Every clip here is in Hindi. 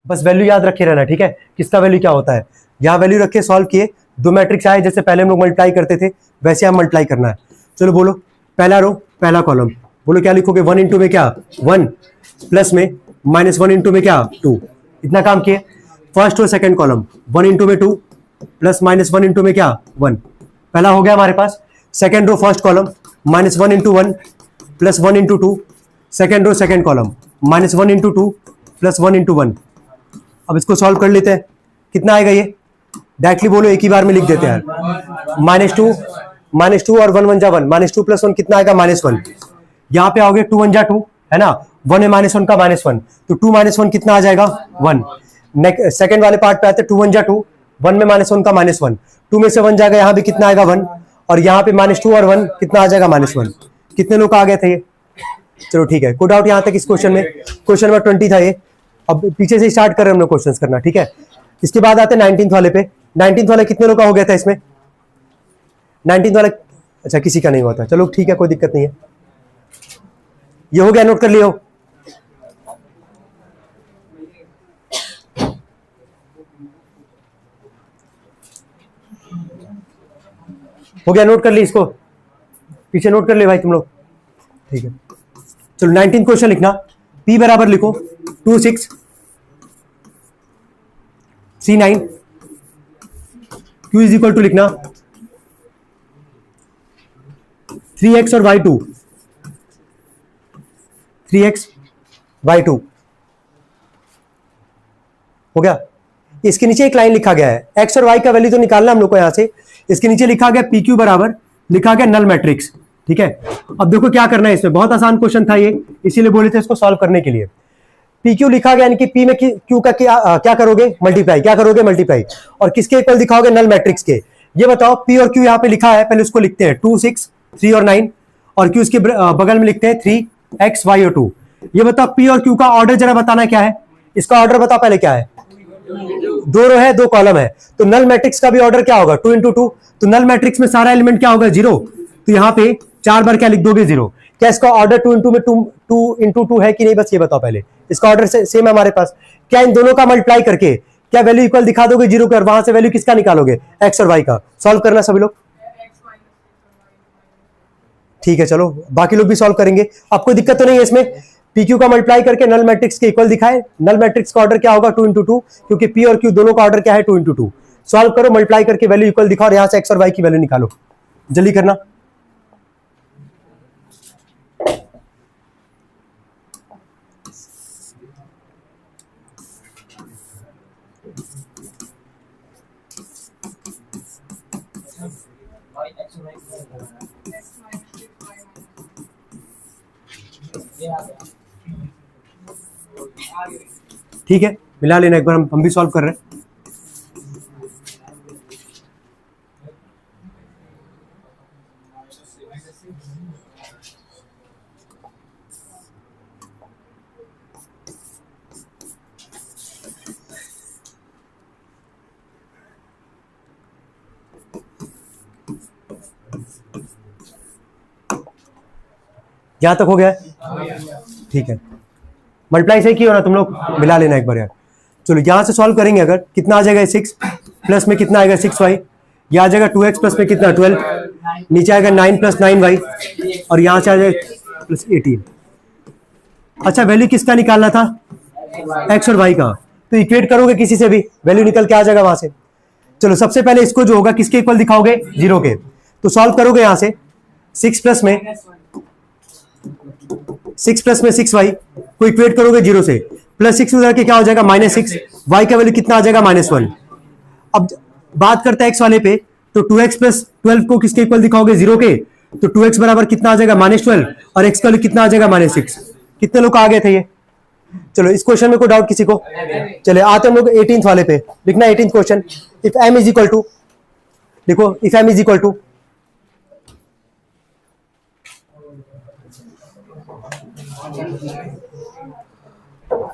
बस वैल्यू याद रखे रहना, ठीक है, किसका वैल्यू क्या होता है। यहाँ वैल्यू रखे, सॉल्व किए, दो मैट्रिक्स आए, जैसे पहले हम लोग मल्टीप्लाई करते थे वैसे हम मल्टीप्लाई करना है। चलो बोलो, पहला रो पहला कॉलम, बोलो क्या लिखोगे, 1 इंटू में क्या 1 प्लस में -1 इंटू में क्या 2, इतना काम किए। First row second column 1 into में 2 प्लस -1 इंटू में क्या 1, पहला हो गया हमारे पास। Second row first column -1 into 1 plus 1 into 2, second row second column -1 into 2 plus 1 into 1। अब इसको सॉल्व कर लेते हैं, कितना आएगा ये, डायरेक्टली बोलो, एक ही बार में लिख देते हैं। -2 और 1 1 जा 1, -2 प्लस 1 कितना आएगा -1। यहाँ पे आओगे 2 1 जा 2 है ना, 1 है -1 का -1, तो 2 -1 कितना आ जाएगा 1। सेकंड वाले पार्ट पे आते, 2 1 जा 2, 1 में -1 का -1, 2 में से 1 जाएगा, यहाँ भी कितना आएगा 1, और यहाँ पे -2 और 1 कितना आ जाएगा -1। कितने लोग आ गए थे ये, चलो ठीक है, कोई डाउट यहाँ तक इस क्वेश्चन में। क्वेश्चन नंबर 20 था ये। अब पीछे से स्टार्ट कर रहे हैं हम लोग क्वेश्चंस करना, ठीक है। इसके बाद आते हैं 19th वाले पे। 19th वाला कितने लोग का हो गया था इसमें, 19th वाला, अच्छा किसी का नहीं हुआ था, चलो ठीक है, कोई दिक्कत नहीं है। ये हो गया, नोट कर लियो। हो गया, नोट कर ली इसको, पीछे नोट कर ले भाई तुम लोग, ठीक है। चलो 19 क्वेश्चन लिखना, P बराबर लिखो 2 6 3 9, Q इज इक्वल टू लिखना 3x और y2, 3x y2 हो गया। इसके नीचे एक लाइन लिखा गया है, x और y का वैल्यू तो निकालना हम लोग को यहां से। इसके नीचे लिखा गया PQ बराबर, लिखा गया नल मैट्रिक्स, ठीक है। अब देखो क्या करना है इसमें, बहुत आसान क्वेश्चन था ये, इसीलिए बोले थे इसको सॉल्व करने के लिए। PQ लिखा गया, यानी कि P में Q का क्या करोगे, मल्टीप्लाई, क्या करोगे मल्टीप्लाई, और किसके इक्वल दिखाओगे, नल मैट्रिक्स के। ये बताओ P और Q यहाँ पे लिखा है, पहले उसको लिखते हैं 2 6 3 और 9, और Q इसके बगल में लिखते हैं 3x y और 2। ये बताओ P और Q का ऑर्डर जरा बताना क्या है, इसका ऑर्डर बताओ पहले क्या है, 2 रो है 2 कॉलम है, तो नल मैट्रिक्स का भी ऑर्डर क्या होगा 2 इंटू 2, तो नल मैट्रिक्स में सारा एलिमेंट क्या होगा 0, तो यहाँ पे 4 बार क्या लिख दोगे 0। क्या इसका ऑर्डर 2 इंटू 2 है कि नहीं, बस ये बताओ पहले। इसका ऑर्डर सेम है हमारे पास। क्या इन दोनों का मल्टीप्लाई करके क्या वैल्यू इक्वल दिखा दोगे 0 का, और वहां से वैल्यू किसका निकालोगे, x और y का। सॉल्व करना सभी लोग, ठीक है। चलो बाकी लोग भी सॉल्व करेंगे, आपको दिक्कत तो नहीं है इसमें। PQ का मल्टीप्लाई करके नल मैट्रिक्स के इक्वल दिखाए, नल मैट्रिक्स का ऑर्डर क्या होगा 2 इंटू 2, क्योंकि P और Q दोनों का ऑर्डर क्या है 2 इंटू 2। सॉल्व करो, मल्टीप्लाई करके वैल्यू इक्वल दिखाओ, और यहां से x और y की वैल्यू निकालो, जल्दी करना। ठीक है, मिला लेना एक बार, हम भी सॉल्व कर रहे हैं। यहां तक हो गया, ठीक है। मल्टीप्लाई सही किया ना तुम लोग, मिला लेना एक बार यार। चलो यहां से सॉल्व करेंगे, अगर कितना आ जाएगा 6 प्लस में कितना आएगा 6y, यह आ जाएगा 2x प्लस में कितना 12, नीचे आएगा 9 प्लस 9y, और यहां से आ जाएगा प्लस 18। अच्छा वैल्यू किसका निकालना था, x और y का, तो इक्वेट करोगे किसी से भी, वैल्यू निकल के आ जाएगा वहां से। चलो सबसे पहले इसको जो होगा किसके इक्वल दिखाओगे 0 के, तो सॉल्व करोगे यहां से 6 प्लस में 6y को इक्वेट करोगे 0 से, प्लस 6 उधर के क्या हो जाएगा -6, y का वैल्यू कितना आ जाएगा -1। अब बात करते हैं x वाले पे, तो 2x प्लस 12 को किसके इक्वल दिखाओगे 0 के, तो 2x बराबर कितना आ जाएगा -12, और x का वैल्यू कितना आ जाएगा -6। कितने लोग आ गए थे ये। चलो इस क्वेश्चन में कोई डाउट किसी को, चले आते हम लोग 18th वाले पे। लिखना 18th question, if m is equal to, देखो if m is equal to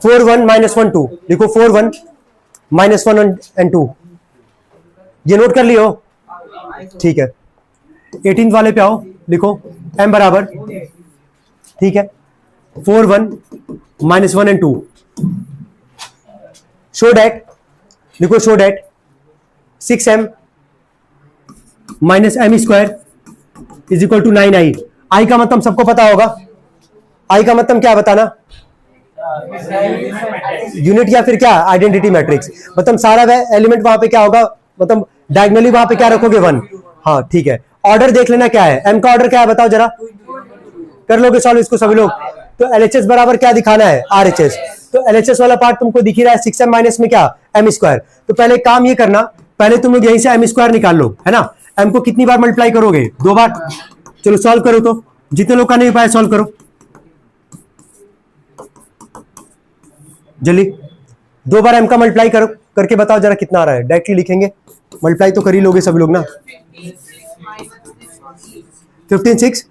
4 1 -1 2, लिखो 4 1 -1 and 2, ये नोट कर लियो, ठीक है। 18th वाले पे आओ, लिखो m बराबर, ठीक है, 4 1 -1 and 2, शो डैट, देखो show that 6m minus M square is equal to 9i। I का मतलब सबको पता होगा, आई का मतलब क्या बताना, यूनिट या फिर क्या आइडेंटिटी मैट्रिक्स, मतलब सारा वह एलिमेंट वहां पे क्या होगा, मतलब डायगोनली वहां पे क्या रखोगे 1। हाँ ठीक है, ऑर्डर देख लेना क्या है, एम का ऑर्डर क्या है बताओ जरा, कर लोगे सॉल्व इसको सभी लोग। तो एलएचएस बराबर क्या दिखाना है, आरएचएस। तो एलएचएस वाला पार्ट तुमको दिख ही रहा है 6m माइनस में क्या एम स्क्वायर। तो पहले काम ये करना, पहले तुम लोग यहीं से एम स्क्वायर निकाल लो, है ना। एम को कितनी बार मल्टीप्लाई करोगे, 2 बार। चलो सॉल्व करो, तो जितने लोग का नहीं पाया सॉल्व करो जल्दी। 2 बार एम का मल्टीप्लाई करो, करके बताओ जरा कितना आ रहा है, डायरेक्टली लिखेंगे, मल्टीप्लाई तो कर ही लोगे सभी लोग ना। 15 6,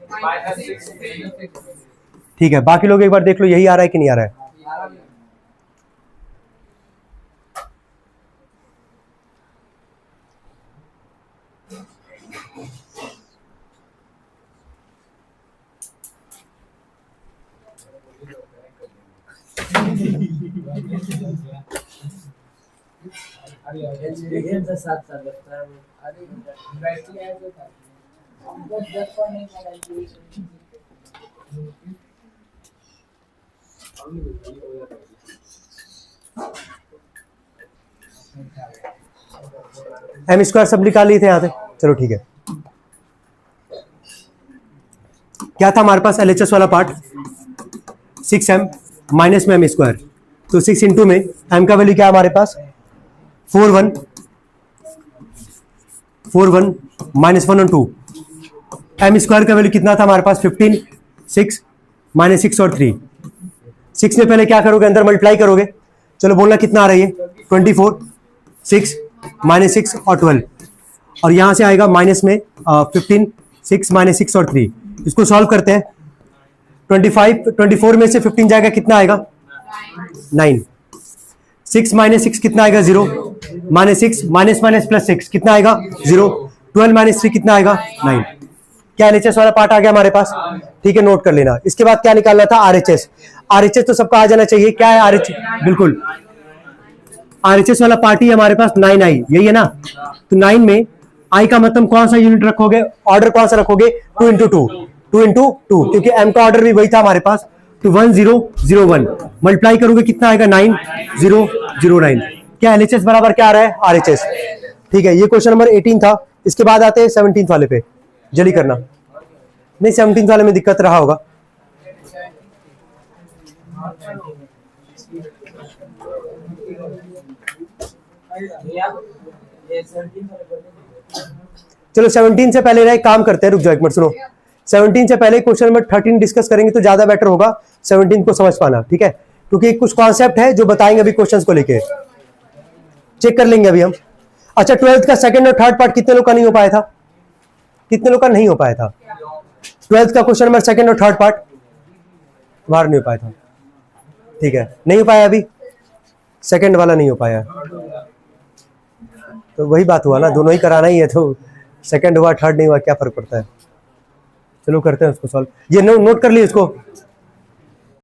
ठीक है, बाकी लोग एक बार देख लो यही आ रहा है कि नहीं आ रहा है। एम स्क्वायर सब निकाल लिए थे यहां से, चलो ठीक है। क्या था हमारे पास एलएचएस वाला पार्ट, 6m माइनस में एम स्क्वायर। तो 6 इंटू में एम का वैल्यू क्या है हमारे पास 4 1 माइनस 1 और 2। एम स्क्वायर का वैल्यू कितना था हमारे पास 15 6 माइनस 6 और 3। 6 में पहले क्या करोगे, अंदर मल्टीप्लाई करोगे, चलो बोलना कितना आ रही है 24 6 माइनस 6 और 12, और यहां से आएगा माइनस में 15 6 माइनस 6 और 3। इसको सॉल्व करते हैं, 24 में से 15 जाएगा कितना आएगा 9। 6 माइनस 6 कितना आएगा 0, माइनस 6 माइनस माइनस प्लस 6 कितना आएगा 0, 12 माइनस 3 कितना आएगा 9। क्या एलएचएस वाला पार्ट आ गया हमारे पास, ठीक है, नोट कर लेना। इसके बाद क्या निकालना था, आरएचएस। आरएचएस तो सबका आ जाना चाहिए, क्या है आरएचएस, बिल्कुल आरएचएस वाला पार्ट ही हमारे पास 9i, यही है ना। तो 9 में आई का मतलब कौन सा यूनिट रखोगे, ऑर्डर कौन सा रखोगे, 2 इंटू 2, क्योंकि एम का ऑर्डर भी वही था हमारे पास। तो 1 0 0 1 मल्टीप्लाई करोगे कितना आएगा 9 0 0 9। क्या एलएचएस बराबर क्या आ रहा है, आरएचएस। ठीक है, ये क्वेश्चन नंबर 18 था। इसके बाद आते हैं 17 वाले पे, जल्दी करना, नहीं 17 वाले में दिक्कत रहा होगा। चलो 17 से पहले ना एक काम करते हैं, रुक जाओ एक मिनट सुनो। 17 से पहले क्वेश्चन नंबर 13 डिस्कस करेंगे तो ज्यादा बेटर होगा 17 को समझ पाना, ठीक है, क्योंकि कुछ कॉन्सेप्ट है जो बताएंगे अभी क्वेश्चंस को लेके, चेक कर लेंगे अभी हम। अच्छा 12th का सेकंड और थर्ड पार्ट कितने लोग का नहीं हो पाया था, कितने लोग का नहीं हो पाया था 12th का क्वेश्चन नंबर सेकंड और थर्ड पार्ट, बाहर नहीं हो पाया था, ठीक है, नहीं हो पाया अभी, सेकंड वाला नहीं हो पाया, तो वही बात हुआ ना, दोनों ही कराना ही है, तो सेकंड हुआ थर्ड नहीं हुआ क्या फर्क पड़ता है। चलो करते हैं उसको सॉल्व, ये नोट कर लिए इसको।